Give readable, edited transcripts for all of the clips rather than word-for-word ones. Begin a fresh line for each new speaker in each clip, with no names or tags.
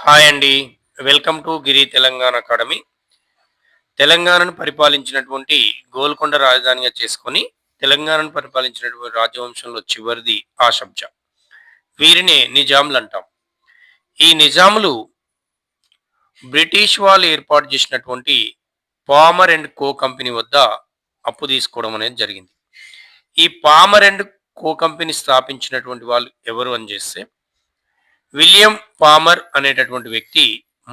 Hi అండి. Welcome to Giri Telangana academy. తెలంగాణను పరిపాలించినటువంటి గోల్కొండ రాజధానిగా చేసుకొని తెలంగాణను పరిపాలించినటువంటి రాజవంశంలో చివరిది ఆషబ్జా. వీరినే నిజాంలు అంటాం. ఈ నిజాములు బ్రిటిష్ వాళ్ళు ఏర్పాటు చేసినటువంటి పామర్ అండ్ కో కంపెనీ వద్ద అప్పు తీసుకోవడం అనేది జరిగింది. ఈ పామర్ అండ్ కో కంపెనీ స్థాపించినటువంటి వాళ్ళు ఎవరు అని చేస్తే విలియం పామర్ అనేటటువంటి వ్యక్తి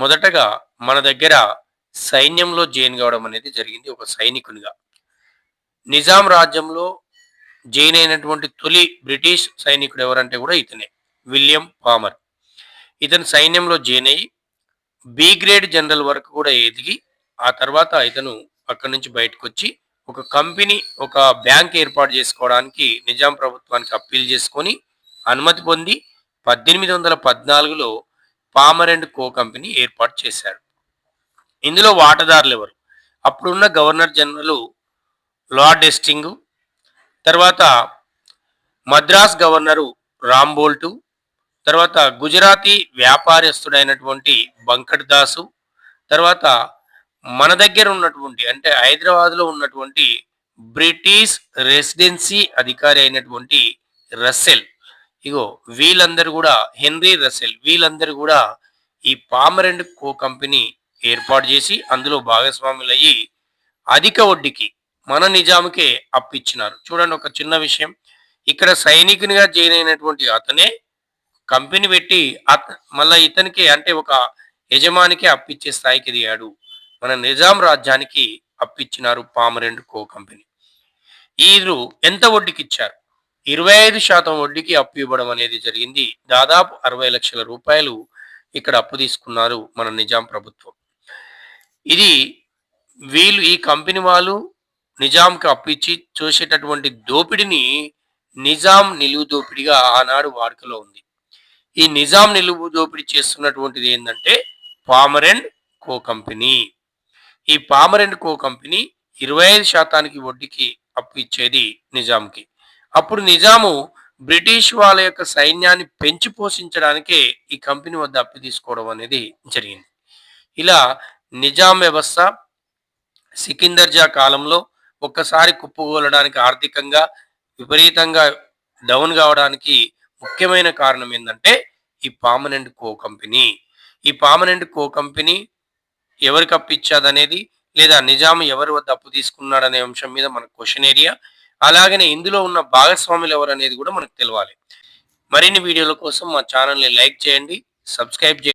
మొదటగా మన దగ్గర సైన్యంలో జాయిన్ కావడం అనేది జరిగింది ఒక సైనికునిగా. నిజాం రాజ్యంలో జాయిన్ అయినటువంటి తొలి బ్రిటిష్ సైనికుడు ఎవరంటే కూడా ఇతనే, విలియం పామర్. ఇతను సైన్యంలో జాయిన్ అయ్యి బి గ్రేడ్ జనరల్ వరకు కూడా ఎదిగి ఆ తర్వాత ఇతను అక్కడి నుంచి బయటకు వచ్చి ఒక కంపెనీ, ఒక బ్యాంక్ ఏర్పాటు చేసుకోవడానికి నిజాం ప్రభుత్వానికి అప్పీల్ చేసుకొని అనుమతి పొంది 1814లో పామర్ అండ్ కో కంపెనీ ఏర్పాటు చేశారు. ఇందులో వాటాదారులు ఎవరు? అప్పుడున్న గవర్నర్ జనరల్ లార్డ్ హేస్టింగ్, తర్వాత మద్రాస్ గవర్నరు రాంబోల్టు, తర్వాత గుజరాతీ వ్యాపారస్తుడైనటువంటి బంకట్ దాసు, తర్వాత మన దగ్గర ఉన్నటువంటి అంటే హైదరాబాద్లో ఉన్నటువంటి బ్రిటిష్ రెసిడెన్సీ అధికారి అయినటువంటి రస్సెల్. ఇగో వీళ్ళందరూ కూడా, హెన్రీ రస్సెల్, వీళ్ళందరూ కూడా ఈ పామర్ అండ్ కో కంపెనీ ఏర్పాటు చేసి అందులో భాగస్వాములయ్యి అధిక వడ్డీకి మన నిజాముకే అప్పిచ్చినారు. చూడండి, ఒక చిన్న విషయం. ఇక్కడ సైనికునిగా జాయిన్ అయినటువంటి అతనే కంపెనీ పెట్టి మళ్ళీ ఇతనికి అంటే ఒక యజమానికి అప్పిచ్చే స్థాయికి దిగాడు. మన నిజాం రాజ్యానికి అప్పిచ్చినారు పామర్ అండ్ కో కంపెనీ. వీరు ఎంత వడ్డీకి ఇచ్చారు? 25% వడ్డీకి అప్పు ఇవ్వడం అనేది జరిగింది. దాదాపు 60 లక్షల రూపాయలు ఇక్కడ అప్పు తీసుకున్నారు మన నిజాం ప్రభుత్వం. ఇది వీళ్ళు, ఈ కంపెనీ వాళ్ళు నిజాంకి అప్పు ఇచ్చి చూసేటటువంటి దోపిడిని నిజాం నిలువు దోపిడిగా ఆనాడు వాడుకలో ఉంది. ఈ నిజాం నిలువు దోపిడీ చేస్తున్నటువంటిది ఏంటంటే పామర్ అండ్ కో కంపెనీ. ఈ పామర్ అండ్ కో కంపెనీ 25% వడ్డీకి అప్పు ఇచ్చేది నిజాంకి. అప్పుడు నిజాము బ్రిటిష్ వాళ్ళ యొక్క సైన్యాన్ని పెంచి పోషించడానికే ఈ కంపెనీ వద్ద అప్పు తీసుకోవడం అనేది జరిగింది. ఇలా నిజాం వ్యవస్థ సికిందర్ జా కాలంలో ఒక్కసారి కుప్పకూలడానికి, ఆర్థికంగా విపరీతంగా డౌన్ కావడానికి ముఖ్యమైన కారణం ఏంటంటే ఈ పామర్ అండ్ కో కంపెనీ. ఈ పామర్ అండ్ కో కంపెనీ ఎవరికి అప్పు ఇచ్చాదనేది, లేదా నిజాం ఎవరి వద్ద అప్పు తీసుకున్నాడనే అంశం మీద మనకు క్వశ్చన్ ఏరియా. అలాగనే ఇందులో ఉన్న భాగస్వాములు ఎవరు అనేది కూడా మనకు తెలవాలి. మరిన్ని వీడియోల కోసం మా ఛానల్ని లైక్ చేయండి, సబ్స్క్రైబ్ చేయండి.